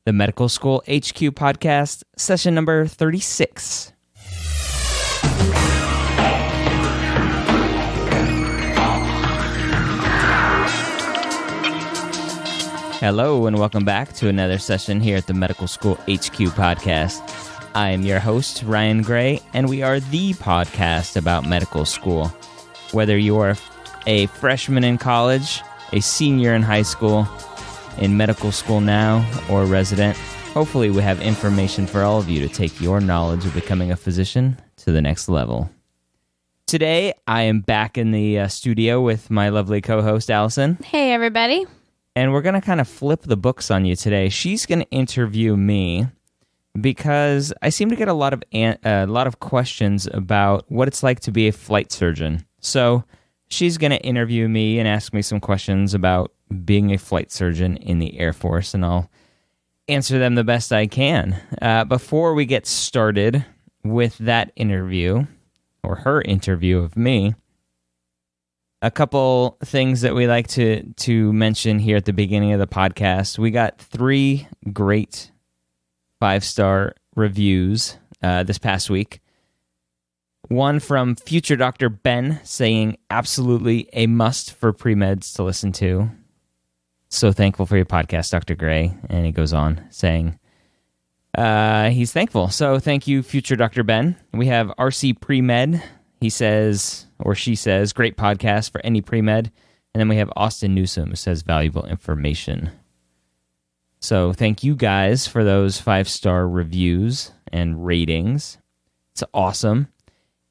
the Medical School HQ podcast, session number 36. Hello, and welcome back to another session here at the Medical School HQ podcast. I am your host, Ryan Gray, and we are the podcast about medical school. Whether you are a freshman in college, a senior in high school, in medical school now, or a resident, hopefully we have information for all of you to take your knowledge of becoming a physician to the next level. Today, I am back in the studio with my lovely co-host, Allison. Hey, everybody. And we're going to kind of flip the books on you today. She's going to interview me because I seem to get a lot of questions about what it's like to be a flight surgeon. So she's going to interview me and ask me some questions about being a flight surgeon in the Air Force, and I'll answer them the best I can. Before we get started with that interview, or her interview of me, a couple things that we like to mention here at the beginning of the podcast. We got 3 great 5-star reviews this past week. One from future Dr. Ben saying, absolutely a must for pre-meds to listen to. So thankful for your podcast, Dr. Gray. And he goes on saying he's thankful. So thank you, future Dr. Ben. We have RC Pre-Med. He says, or she says, great podcast for any pre-med. And then we have Austin Newsom, who says valuable information. So thank you guys for those 5-star reviews and ratings. It's awesome.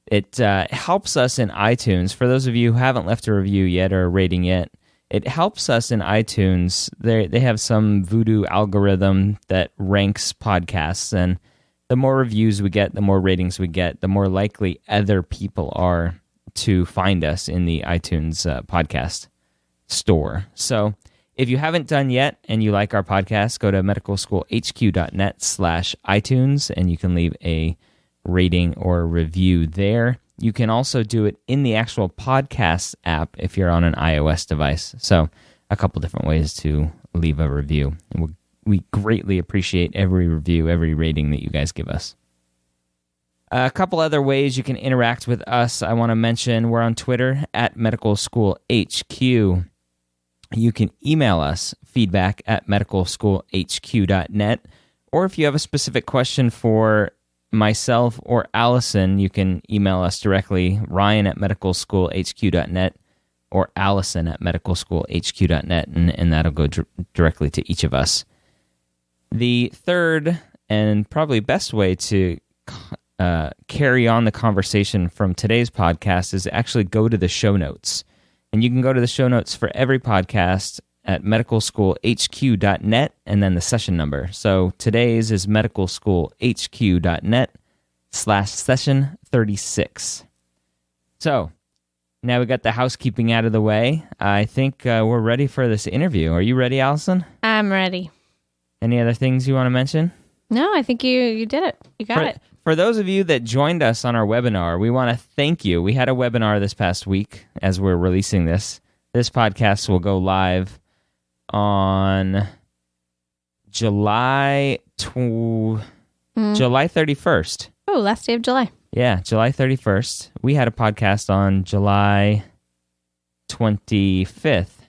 It helps us in iTunes. For those of you who haven't left a review yet or a rating yet, it helps us in iTunes. They have some voodoo algorithm that ranks podcasts, and the more reviews we get, the more ratings we get, the more likely other people are to find us in the iTunes podcast store. So if you haven't done yet and you like our podcast, go to medicalschoolhq.net/iTunes and you can leave a rating or review there. You can also do it in the actual podcast app if you're on an iOS device. So a couple different ways to leave a review. And we greatly appreciate every review, every rating that you guys give us. A couple other ways you can interact with us. I want to mention we're on Twitter at Medical School HQ. You can email us feedback at medicalschoolhq.net. Or if you have a specific question for myself or Allison, you can email us directly, Ryan at medicalschoolhq.net or Allison at medicalschoolhq.net, and that'll go directly to each of us. The third and probably best way to carry on the conversation from today's podcast is actually go to the show notes. And you can go to the show notes for every podcast at medicalschoolhq.net and then the session number. So today's is medicalschoolhq.net/session 36. So now we got the housekeeping out of the way. I think we're ready for this interview. Are you ready, Allison? I'm ready. Any other things you want to mention? No, I think you did it. You got it. For those of you that joined us on our webinar, we want to thank you. We had a webinar this past week as we're releasing this. This podcast will go live on July 31st. Oh, last day of July. Yeah, July 31st. We had a podcast on July 25th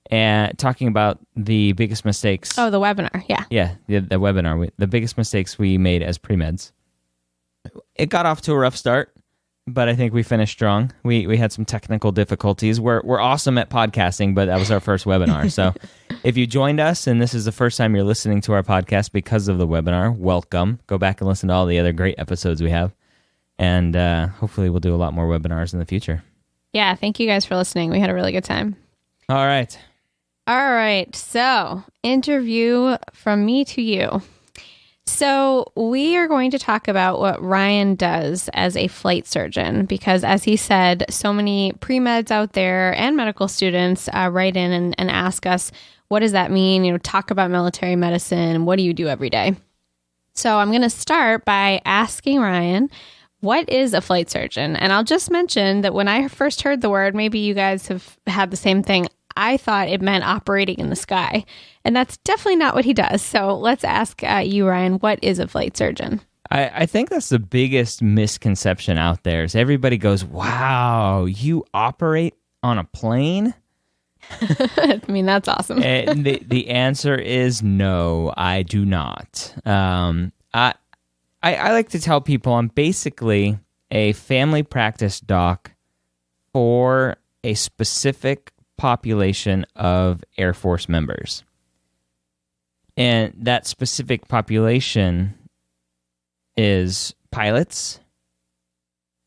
and talking about the biggest mistakes. Oh, the webinar, yeah. Yeah, the webinar. The biggest mistakes we made as pre-meds. It got off to a rough start, but I think we finished strong. We had some technical difficulties. We're awesome at podcasting, but that was our first webinar. So if you joined us and this is the first time you're listening to our podcast because of the webinar, welcome. Go back and listen to all the other great episodes we have. And hopefully we'll do a lot more webinars in the future. Yeah, thank you guys for listening. We had a really good time. All right. So interview from me to you. So we are going to talk about what Ryan does as a flight surgeon, because as he said, so many pre-meds out there and medical students write in and ask us, what does that mean? You know, talk about military medicine. What do you do every day? So I'm going to start by asking Ryan, what is a flight surgeon? And I'll just mention that when I first heard the word, maybe you guys have had the same thing. I thought it meant operating in the sky. And that's definitely not what he does. So let's ask you, Ryan, what is a flight surgeon? I think that's the biggest misconception out there is everybody goes, wow, you operate on a plane? I mean, that's awesome. And the answer is no, I do not. I like to tell people I'm basically a family practice doc for a specific population of Air Force members. And that specific population is pilots,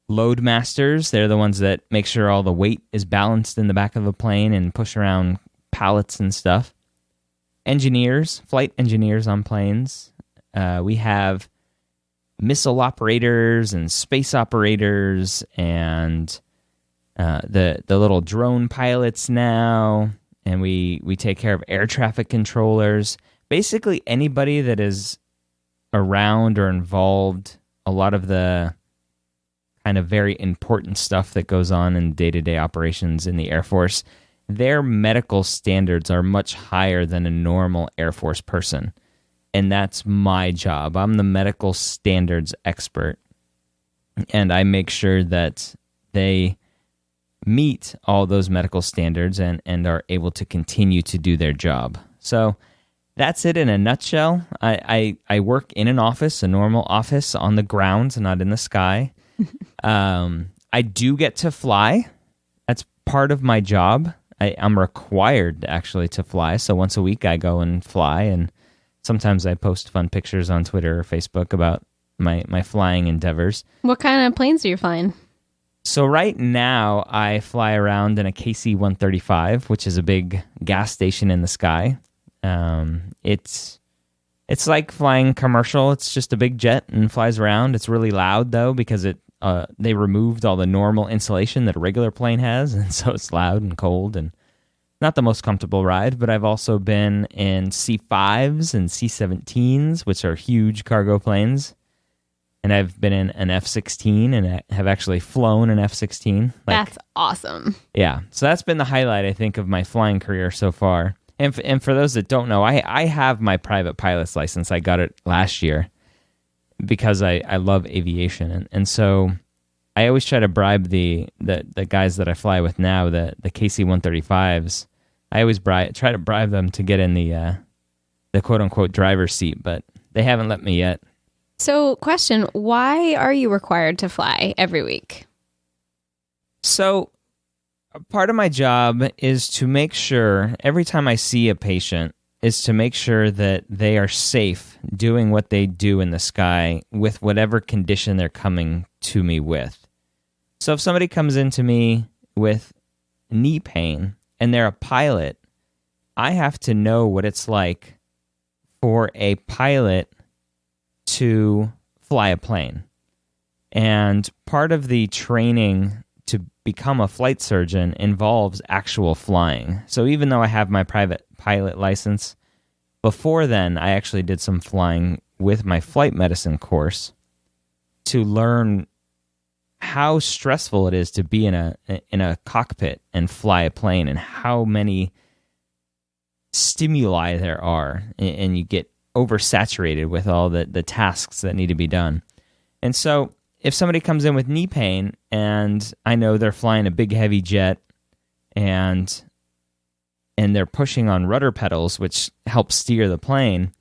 load masters. They're the ones that make sure all the weight is balanced in the back of the plane and push around pallets and stuff. Engineers, flight engineers on planes. We have missile operators and space operators and the little drone pilots now. And we take care of air traffic controllers. Basically anybody that is around or involved a lot of the kind of very important stuff that goes on in day-to-day operations in the Air Force, their medical standards are much higher than a normal Air Force person. And that's my job. I'm the medical standards expert. And I make sure that they meet all those medical standards and are able to continue to do their job. So that's it in a nutshell. I work in an office, a normal office on the ground, not in the sky. I do get to fly. That's part of my job. I'm required actually to fly. So once a week I go and fly, and sometimes I post fun pictures on Twitter or Facebook about my flying endeavors. What kind of planes are you flying? So right now I fly around in a KC-135, which is a big gas station in the sky. It's like flying commercial. It's just a big jet and flies around. It's really loud though because they removed all the normal insulation that a regular plane has, and so it's loud and cold and not the most comfortable ride. But I've also been in C5s and C17s, which are huge cargo planes. And I've been in an F-16 and have actually flown an F-16. That's awesome. Yeah. So that's been the highlight, I think, of my flying career so far. And for those that don't know, I have my private pilot's license. I got it last year because I love aviation. And so I always try to bribe the guys that I fly with now, the KC-135s. I always try to bribe them to get in the quote-unquote driver's seat, but they haven't let me yet. So, question, why are you required to fly every week? So, part of my job is to make sure, every time I see a patient, is to make sure that they are safe doing what they do in the sky with whatever condition they're coming to me with. So, if somebody comes into me with knee pain and they're a pilot, I have to know what it's like for a pilot to fly a plane. And part of the training to become a flight surgeon involves actual flying. So even though I have my private pilot license, before then I actually did some flying with my flight medicine course to learn how stressful it is to be in a cockpit and fly a plane, and how many stimuli there are, and you get oversaturated with all the tasks that need to be done. And so if somebody comes in with knee pain and I know they're flying a big heavy jet and they're pushing on rudder pedals, which help steer the plane,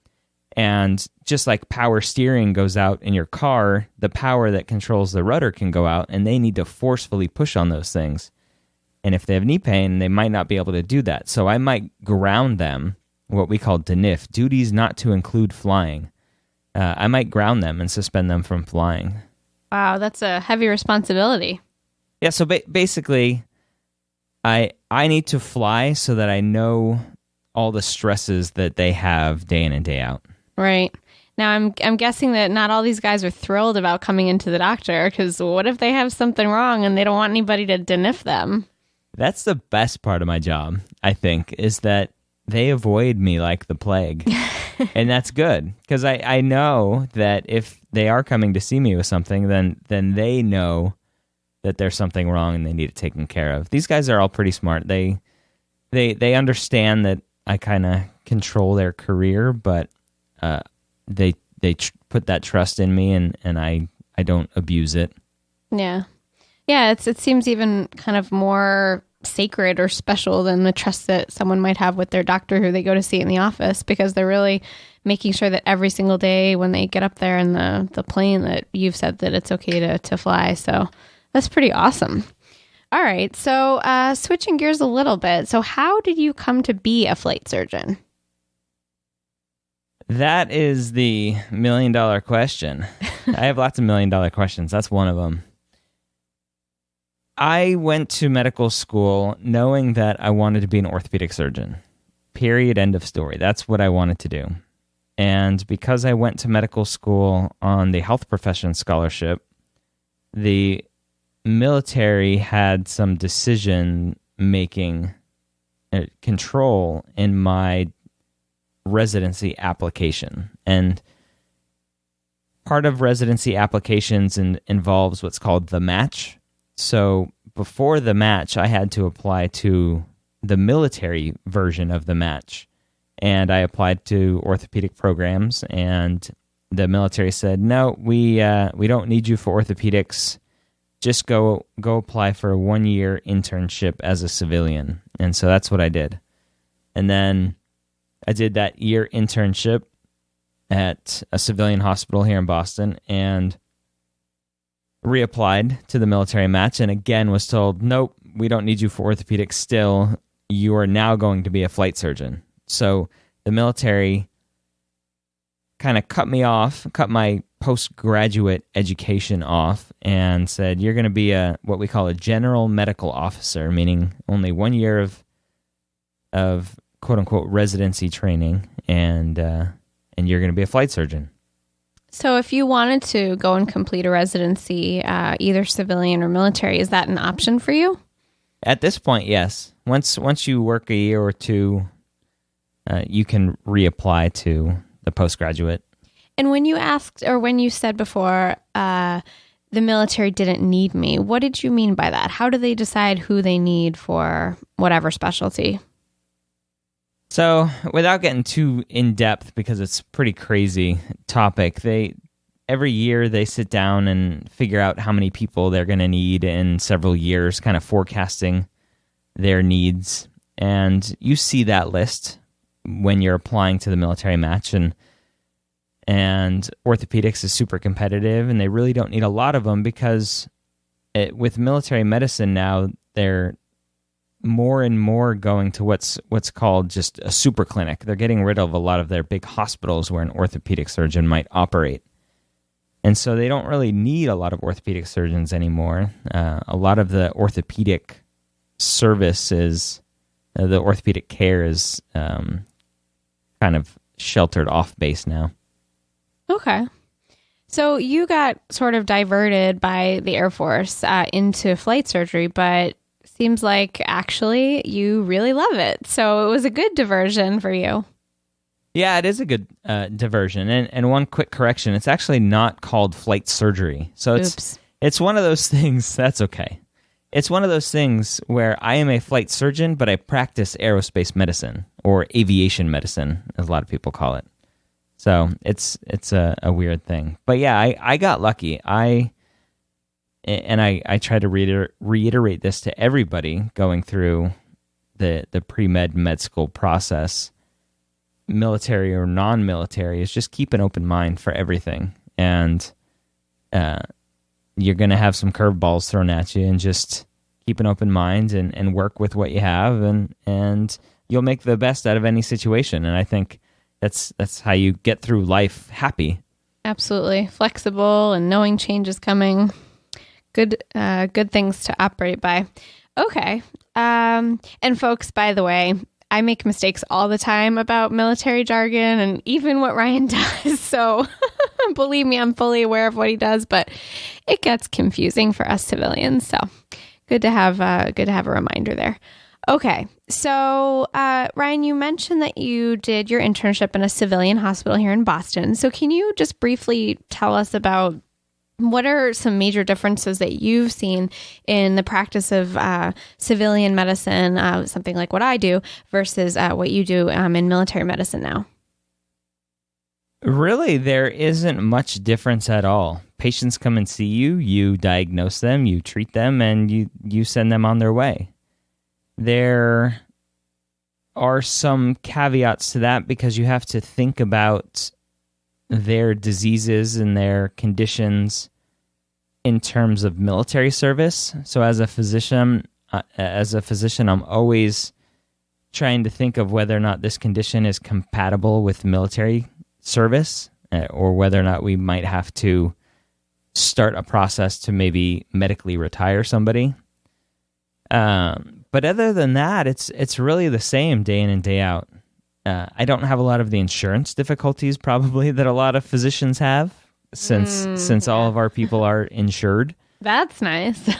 and just like power steering goes out in your car, the power that controls the rudder can go out, and they need to forcefully push on those things. And if they have knee pain, they might not be able to do that. So I might ground them, what we call DNIF, duties not to include flying. I might ground them and suspend them from flying. Wow, that's a heavy responsibility. Yeah, so basically, I need to fly so that I know all the stresses that they have day in and day out. Right. Now, I'm guessing that not all these guys are thrilled about coming into the doctor, because what if they have something wrong and they don't want anybody to DNIF them? That's the best part of my job, I think, is that they avoid me like the plague. And that's good, because I know that if they are coming to see me with something, then they know that there's something wrong and they need it taken care of. These guys are all pretty smart. They they understand that I kind of control their career, but they put that trust in me, and I don't abuse it. Yeah. Yeah, it seems even kind of more sacred or special than the trust that someone might have with their doctor who they go to see in the office, because they're really making sure that every single day when they get up there in the plane that you've said that it's okay to fly. So that's pretty awesome. All right. So switching gears a little bit. So how did you come to be a flight surgeon? That is the $1 million question. I have lots of $1 million questions. That's one of them. I went to medical school knowing that I wanted to be an orthopedic surgeon. Period. End of story. That's what I wanted to do. And because I went to medical school on the health profession scholarship, the military had some decision-making control in my residency application. And part of residency applications involves what's called the match. So before the match, I had to apply to the military version of the match. And I applied to orthopedic programs, and the military said, no, we don't need you for orthopedics. Just go apply for a 1-year internship as a civilian. And so that's what I did. And then I did that year internship at a civilian hospital here in Boston and reapplied to the military match, and again was told, nope, we don't need you for orthopedics still. You are now going to be a flight surgeon. So the military kind of cut my postgraduate education off, and said, you're going to be what we call a general medical officer, meaning only 1 year of quote unquote residency training, and you're going to be a flight surgeon. So if you wanted to go and complete a residency, either civilian or military, is that an option for you? At this point, yes. Once you work a year or two, you can reapply to the postgraduate. And when you asked, or when you said before, the military didn't need me, what did you mean by that? How do they decide who they need for whatever specialty? So, without getting too in-depth, because it's a pretty crazy topic, every year they sit down and figure out how many people they're going to need in several years, kind of forecasting their needs. And you see that list when you're applying to the military match, and orthopedics is super competitive, and they really don't need a lot of them, because with military medicine now, they're more and more going to what's called just a super clinic. They're getting rid of a lot of their big hospitals where an orthopedic surgeon might operate. And so they don't really need a lot of orthopedic surgeons anymore. A lot of the orthopedic services, the orthopedic care is kind of sheltered off base now. Okay. So you got sort of diverted by the Air Force into flight surgery, but seems like actually you really love it. So it was a good diversion for you. Yeah, it is a good diversion. And one quick correction, it's actually not called flight surgery. So it's one of those things, that's okay. It's one of those things where I am a flight surgeon, but I practice aerospace medicine, or aviation medicine, as a lot of people call it. So it's a weird thing. But yeah, I got lucky. I try to reiterate this to everybody going through the pre-med med school process, military or non-military, is just keep an open mind for everything. And you're going to have some curveballs thrown at you, and just keep an open mind and work with what you have, and you'll make the best out of any situation. And I think that's how you get through life happy. Absolutely. Flexible and knowing change is coming. Good things to operate by. Okay. And folks, by the way, I make mistakes all the time about military jargon and even what Ryan does. So believe me, I'm fully aware of what he does, but it gets confusing for us civilians. So good to have a reminder there. Okay. So Ryan, you mentioned that you did your internship in a civilian hospital here in Boston. So can you just briefly tell us about what are some major differences that you've seen in the practice of civilian medicine, something like what I do, versus what you do in military medicine now? Really, there isn't much difference at all. Patients come and see you, you diagnose them, you treat them, and you send them on their way. There are some caveats to that because you have to think about their diseases and their conditions in terms of military service. So as a physician, I'm always trying to think of whether or not this condition is compatible with military service, or whether or not we might have to start a process to maybe medically retire somebody. But other than that, it's really the same day in and day out. I don't have a lot of the insurance difficulties probably that a lot of physicians have, since all of our people are insured. That's nice.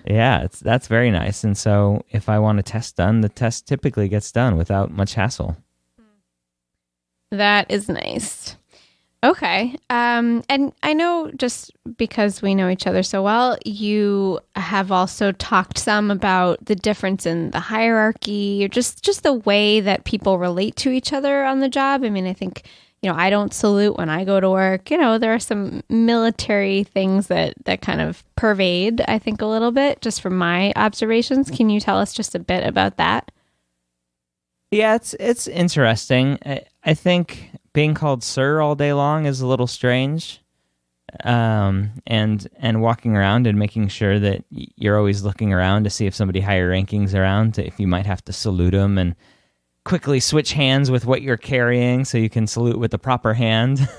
Yeah, that's very nice. And so if I want a test done, the test typically gets done without much hassle. That is nice. Okay. And I know, just because we know each other so well, you have also talked some about the difference in the hierarchy, or just the way that people relate to each other on the job. I mean, I think, I don't salute when I go to work. There are some military things that kind of pervade, I think, a little bit, just from my observations. Can you tell us just a bit about that? Yeah, it's interesting. I think being called sir all day long is a little strange, and walking around and making sure that you're always looking around to see if somebody higher ranking's around, if you might have to salute them, and quickly switch hands with what you're carrying so you can salute with the proper hand.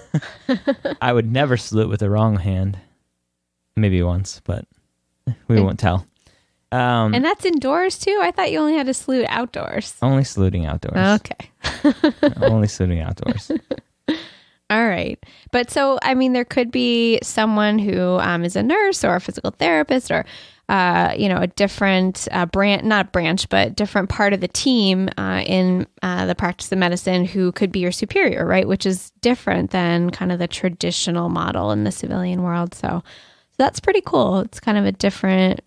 I would never salute with the wrong hand. Maybe once, but we won't tell. And that's indoors too? I thought you only had to salute outdoors. Only saluting outdoors. Okay. Only saluting outdoors. All right. But so, I mean, there could be someone who is a nurse or a physical therapist, or, a different not branch, but different part of the team in the practice of medicine who could be your superior, right? Which is different than kind of the traditional model in the civilian world. So that's pretty cool. It's kind of a different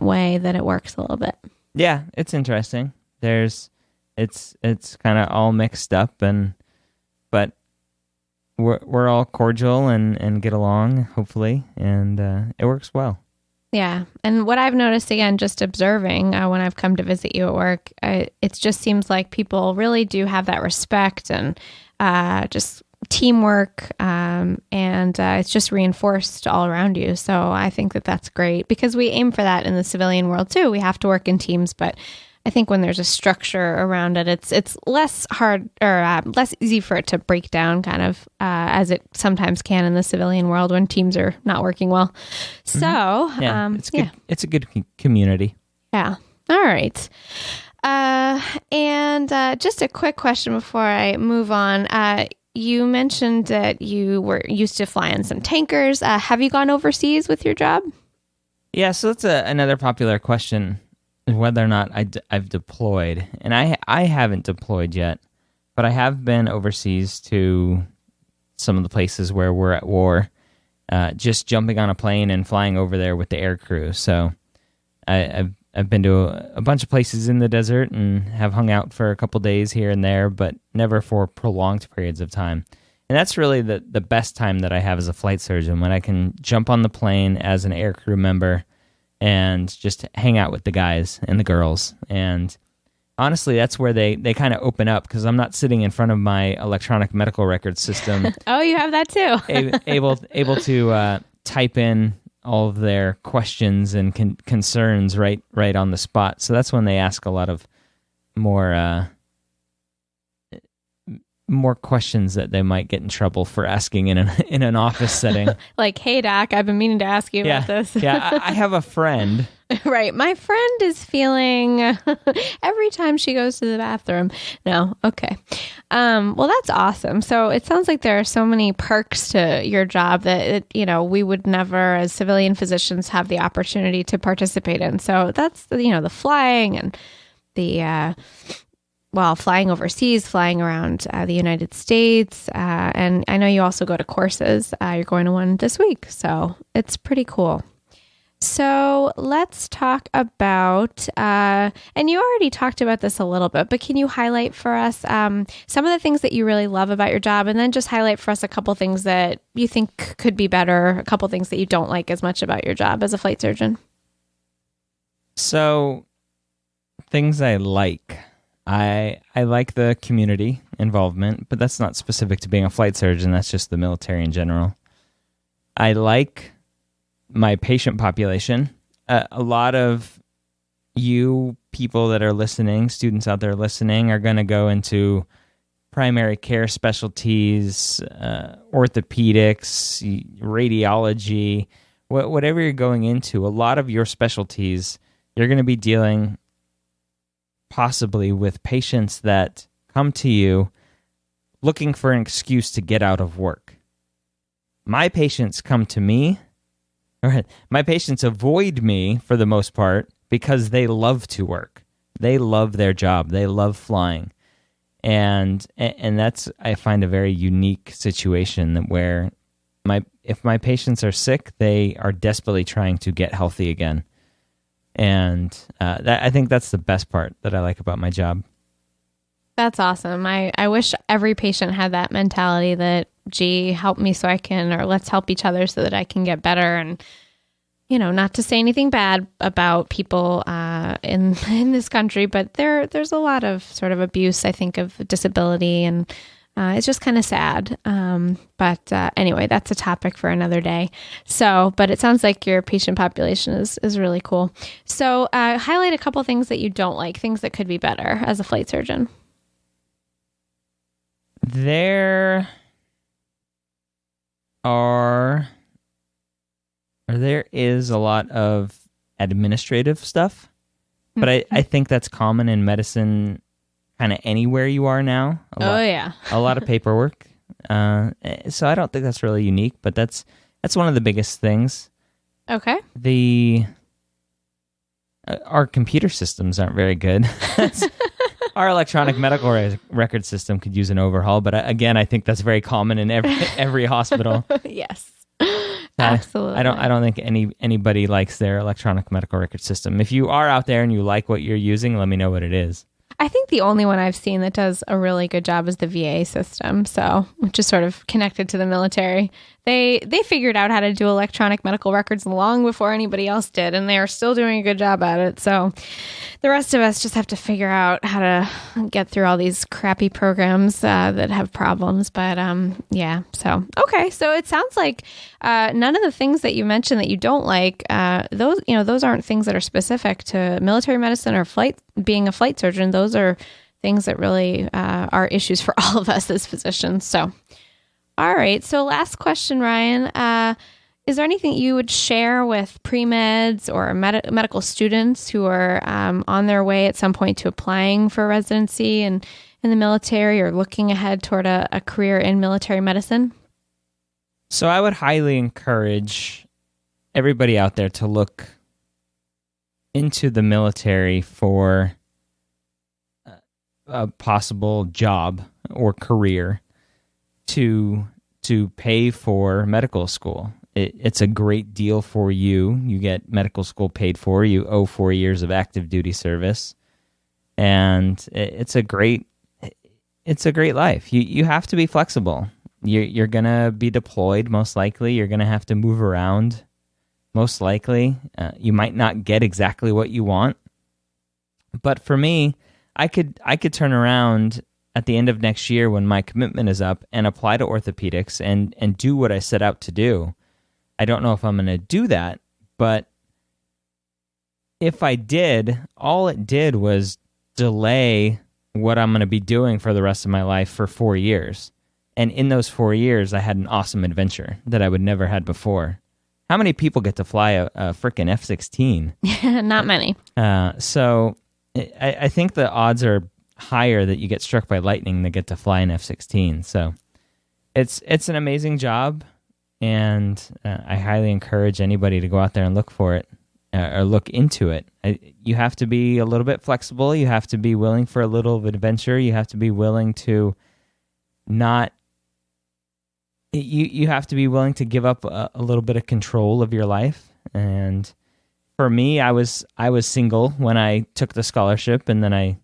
way that it works a little bit. Yeah, it's interesting. It's kind of all mixed up, but we're all cordial and get along, hopefully, and it works well. Yeah, and what I've noticed, again, just observing when I've come to visit you at work, it just seems like people really do have that respect and just teamwork, and it's just reinforced all around you. So I think that that's great, because we aim for that in the civilian world too. We have to work in teams, but I think when there's a structure around it, it's less hard, or less easy for it to break down, kind of as it sometimes can in the civilian world when teams are not working well. So it's good. It's a good community. Yeah. All right. And just a quick question before I move on. You mentioned that you were used to fly on some tankers. Have you gone overseas with your job? Yeah, so that's another popular question, whether or not I've deployed. And I haven't deployed yet, but I have been overseas to some of the places where we're at war, just jumping on a plane and flying over there with the air crew. So I've been to a bunch of places in the desert and have hung out for a couple days here and there, but never for prolonged periods of time. And that's really the best time that I have as a flight surgeon, when I can jump on the plane as an air crew member and just hang out with the guys and the girls. And honestly, that's where they kind of open up, because I'm not sitting in front of my electronic medical record system. Oh, you have that too. able to type in all of their questions and concerns right on the spot. So that's when they ask a lot of more questions that they might get in trouble for asking in an office setting. Like, hey, doc, I've been meaning to ask you about this. Yeah, I have a friend. Right. My friend is feeling every time she goes to the bathroom. No. Okay. Well, that's awesome. So it sounds like there are so many perks to your job that, we would never, as civilian physicians, have the opportunity to participate in. So that's, the flying and the flying overseas, flying around the United States. And I know you also go to courses. You're going to one this week. So it's pretty cool. So let's talk about, and you already talked about this a little bit, but can you highlight for us some of the things that you really love about your job, and then just highlight for us a couple things that you think could be better, a couple things that you don't like as much about your job as a flight surgeon? So things I like. I like the community involvement, but that's not specific to being a flight surgeon. That's just the military in general. I like my patient population. A lot of you people that are listening, students out there listening, are going to go into primary care specialties, orthopedics, radiology, whatever you're going into. A lot of your specialties, you're going to be dealing possibly with patients that come to you looking for an excuse to get out of work. My patients come to me, or my patients avoid me for the most part because they love to work. They love their job. They love flying. And that's, I find, a very unique situation where if my patients are sick, they are desperately trying to get healthy again. And I think that's the best part that I like about my job. That's awesome. I wish every patient had that mentality that, gee, help me so I can, or let's help each other so that I can get better. And, not to say anything bad about people in this country, but there's a lot of sort of abuse, I think, of disability, and it's just kind of sad. But anyway, that's a topic for another day. So, but it sounds like your patient population is really cool. So highlight a couple things that you don't like, things that could be better as a flight surgeon. There is a lot of administrative stuff, but I think that's common in medicine kind of anywhere you are now. A lot of paperwork. So I don't think that's really unique, but that's one of the biggest things. Okay. Our computer systems aren't very good. Our electronic medical record system could use an overhaul, but again, I think that's very common in every hospital. Yes, absolutely. I don't think anybody likes their electronic medical record system. If you are out there and you like what you're using, let me know what it is. I think the only one I've seen that does a really good job is the VA system, which is sort of connected to the military. They figured out how to do electronic medical records long before anybody else did, and they are still doing a good job at it. So the rest of us just have to figure out how to get through all these crappy programs that have problems. But yeah, so okay. So it sounds like none of the things that you mentioned that you don't like, those aren't things that are specific to military medicine or being a flight surgeon. Those are things that really are issues for all of us as physicians. So. All right. So last question, Ryan. Is there anything you would share with pre-meds or medical students who are on their way at some point to applying for residency in the military or looking ahead toward a career in military medicine? So I would highly encourage everybody out there to look into the military for a possible job or career to pay for medical school. It's a great deal for you. You get medical school paid for. You owe 4 years of active duty service, and it's a great life. You have to be flexible. You're gonna be deployed most likely. You're gonna have to move around most likely. You might not get exactly what you want, but for me, I could turn around at the end of next year when my commitment is up and apply to orthopedics and do what I set out to do. I don't know if I'm going to do that, but if I did, all it did was delay what I'm going to be doing for the rest of my life for 4 years. And in those 4 years, I had an awesome adventure that I would never had before. How many people get to fly a frickin' F-16? Not many. So I think the odds are higher that you get struck by lightning than get to fly an F-16. So it's an amazing job, and I highly encourage anybody to go out there and look for it. or look into it. You have to be a little bit flexible. You have to be willing for a little of adventure. You have to be willing to not. You have to be willing to give up a little bit of control of your life. And for me, I was single when I took the scholarship, and then I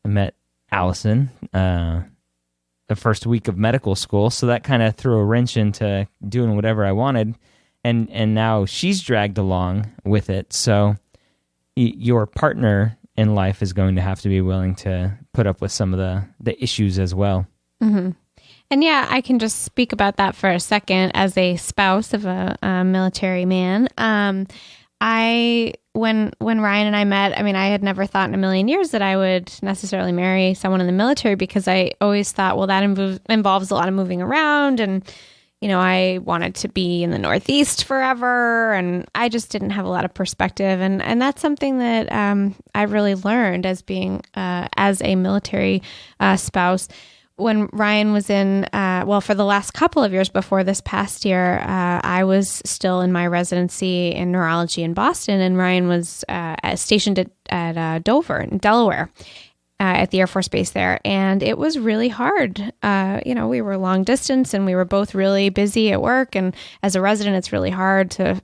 met Allison the first week of medical school. So that kind of threw a wrench into doing whatever I wanted. And now she's dragged along with it. So your partner in life is going to have to be willing to put up with some of the issues as well. Mm-hmm. And yeah, I can just speak about that for a second as a spouse of a military man. When Ryan and I met, I mean, I had never thought in a million years that I would necessarily marry someone in the military, because I always thought, well, that involves a lot of moving around, and I wanted to be in the Northeast forever, and I just didn't have a lot of perspective, and that's something that I really learned as being as a military spouse. When Ryan was in, for the last couple of years before this past year, I was still in my residency in neurology in Boston, and Ryan was stationed at Dover in Delaware at the Air Force Base there. And it was really hard. We were long distance, and we were both really busy at work. And as a resident, it's really hard to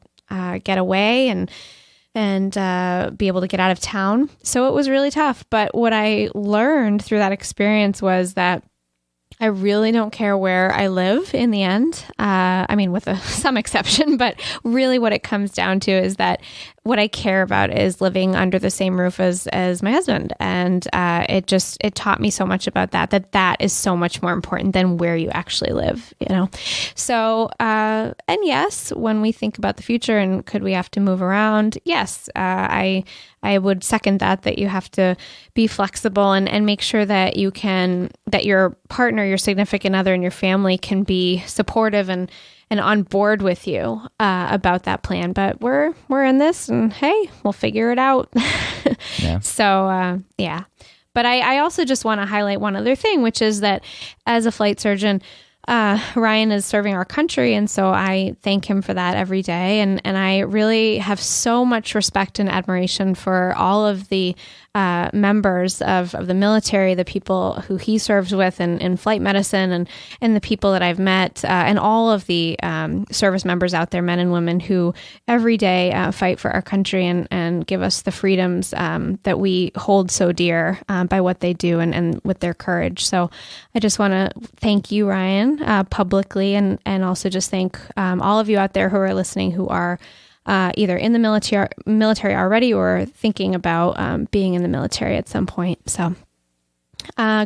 get away and be able to get out of town. So it was really tough. But what I learned through that experience was that I really don't care where I live in the end. With some exception, but really what it comes down to is that what I care about is living under the same roof as my husband. And it taught me so much about that is so much more important than where you actually live, So, and yes, when we think about the future and could we have to move around? Yes, I would second that you have to be flexible and make sure that that your partner, your significant other, and your family can be supportive and on board with you about that plan. But we're in this, and hey, we'll figure it out. Yeah. So, yeah. But I also just want to highlight one other thing, which is that as a flight surgeon, Ryan is serving our country, and so I thank him for that every day. And I really have so much respect and admiration for all of the members of the military, the people who he serves with in flight medicine, and the people that I've met, and all of the service members out there, men and women, who every day fight for our country and give us the freedoms that we hold so dear by what they do and with their courage. So I just want to thank you, Ryan, publicly, and also just thank all of you out there who are listening, who are either in the military already or thinking about being in the military at some point. So,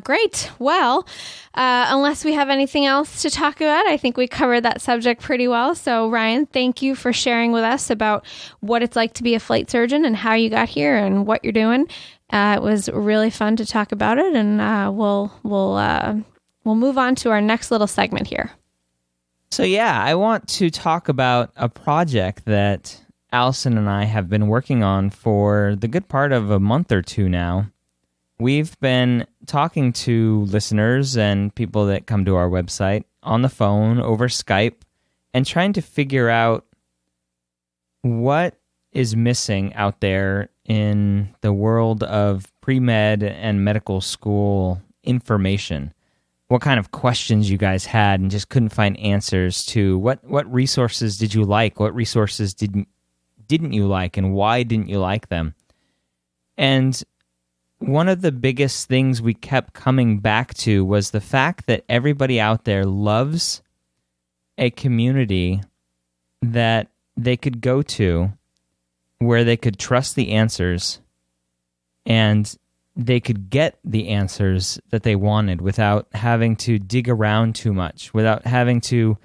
great. Well, unless we have anything else to talk about, I think we covered that subject pretty well. So, Ryan, thank you for sharing with us about what it's like to be a flight surgeon and how you got here and what you're doing. It was really fun to talk about it, and we'll move on to our next little segment here. So yeah, I want to talk about a project that Allison and I have been working on for the good part of a month or two now. We've been talking to listeners and people that come to our website on the phone, over Skype, and trying to figure out what is missing out there in the world of pre-med and medical school information. What kind of questions you guys had and just couldn't find answers to. What resources did you like? What resources didn't you like, and why didn't you like them? And one of the biggest things we kept coming back to was the fact that everybody out there loves a community that they could go to where they could trust the answers and they could get the answers that they wanted without having to dig around too much, without having to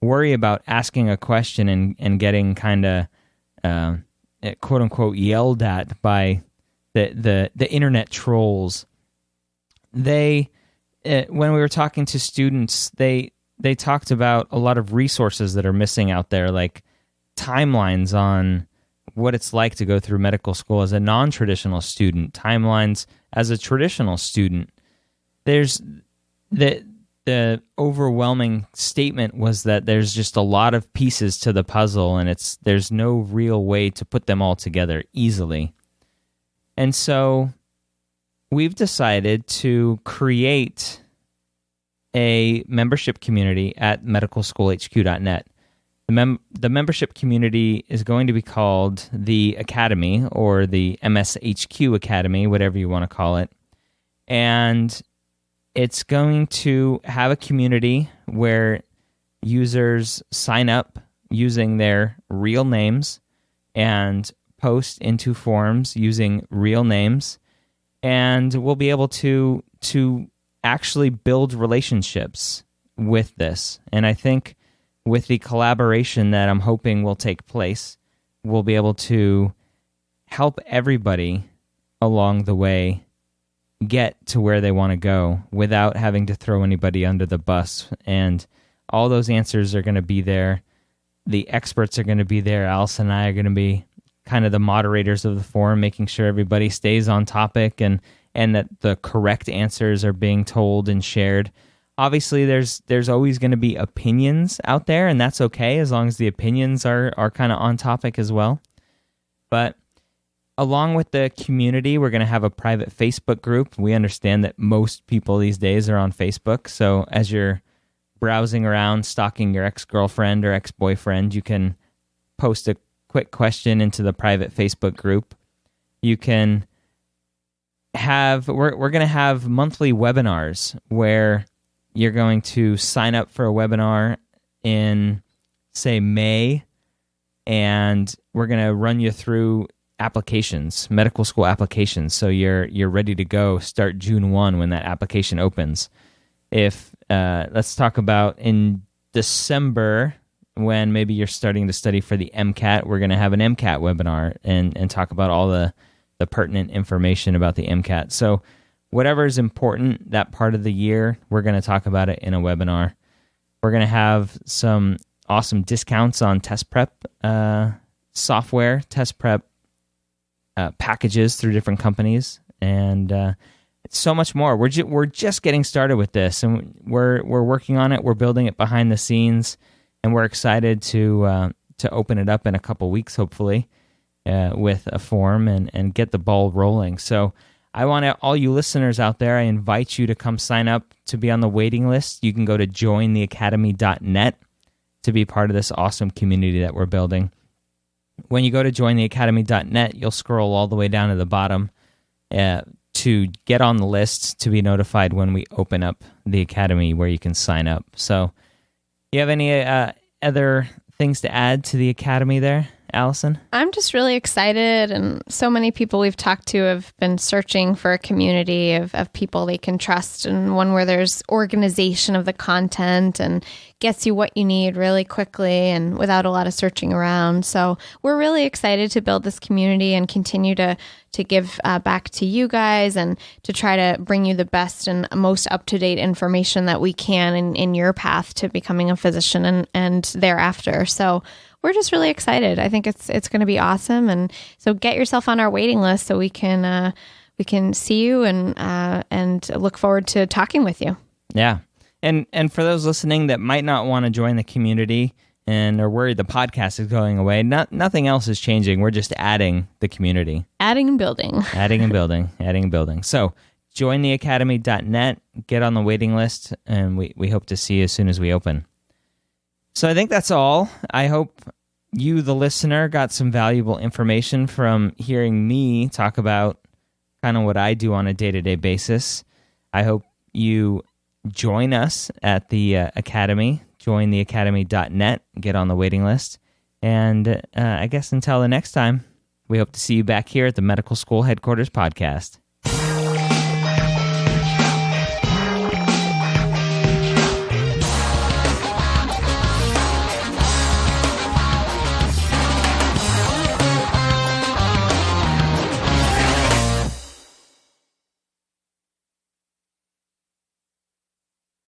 worry about asking a question and getting kind of quote unquote yelled at by the internet trolls. When we were talking to students, they talked about a lot of resources that are missing out there, like timelines on what it's like to go through medical school as a non-traditional student, timelines as a traditional student. There's the overwhelming statement was that there's just a lot of pieces to the puzzle, and there's no real way to put them all together easily. And so we've decided to create a membership community at medicalschoolhq.net. The membership community is going to be called the Academy, or the MSHQ Academy, whatever you want to call it. And it's going to have a community where users sign up using their real names and post into forums using real names. And we'll be able to actually build relationships with this. And I think with the collaboration that I'm hoping will take place, we'll be able to help everybody along the way get to where they want to go without having to throw anybody under the bus. And all those answers are going to be there. The experts are going to be there. Allison and I are going to be kind of the moderators of the forum, making sure everybody stays on topic and that the correct answers are being told and shared. Obviously, there's always going to be opinions out there, and that's okay as long as the opinions are kind of on topic as well. But along with the community, we're going to have a private Facebook group. We understand that most people these days are on Facebook, so as you're browsing around, stalking your ex-girlfriend or ex-boyfriend, you can post a quick question into the private Facebook group. You can have, we're going to have monthly webinars where you're going to sign up for a webinar in, say, May, and we're going to run you through applications, medical school applications, so you're ready to go. Start June 1 when that application opens. If let's talk about in December, when maybe you're starting to study for the MCAT, we're going to have an MCAT webinar and talk about all the pertinent information about the MCAT. So whatever is important that part of the year, we're going to talk about it in a webinar. We're going to have some awesome discounts on test prep software, test prep packages through different companies, and so much more. We're just getting started with this, and we're working on it. We're building it behind the scenes, and we're excited to open it up in a couple weeks, hopefully, with a forum and get the ball rolling. So I want all you listeners out there, I invite you to come sign up to be on the waiting list. You can go to jointheacademy.net to be part of this awesome community that we're building. When you go to jointheacademy.net, you'll scroll all the way down to the bottom to get on the list to be notified when we open up the academy where you can sign up. So you have any other things to add to the academy there, Allison? I'm just really excited, and so many people we've talked to have been searching for a community of people they can trust, and one where there's organization of the content and gets you what you need really quickly and without a lot of searching around. So we're really excited to build this community and continue to give back to you guys and to try to bring you the best and most up-to-date information that we can in your path to becoming a physician and thereafter. So we're just really excited. I think it's going to be awesome, and so get yourself on our waiting list so we can see you and look forward to talking with you. Yeah, and for those listening that might not want to join the community and are worried the podcast is going away, nothing else is changing. We're just adding the community, adding and building, adding and building. So jointheacademy.net, get on the waiting list, and we hope to see you as soon as we open. So I think that's all. I hope you, the listener, got some valuable information from hearing me talk about kind of what I do on a day-to-day basis. I hope you join us at the Academy, jointheacademy.net, get on the waiting list. And I guess until the next time, we hope to see you back here at the Medical School Headquarters Podcast.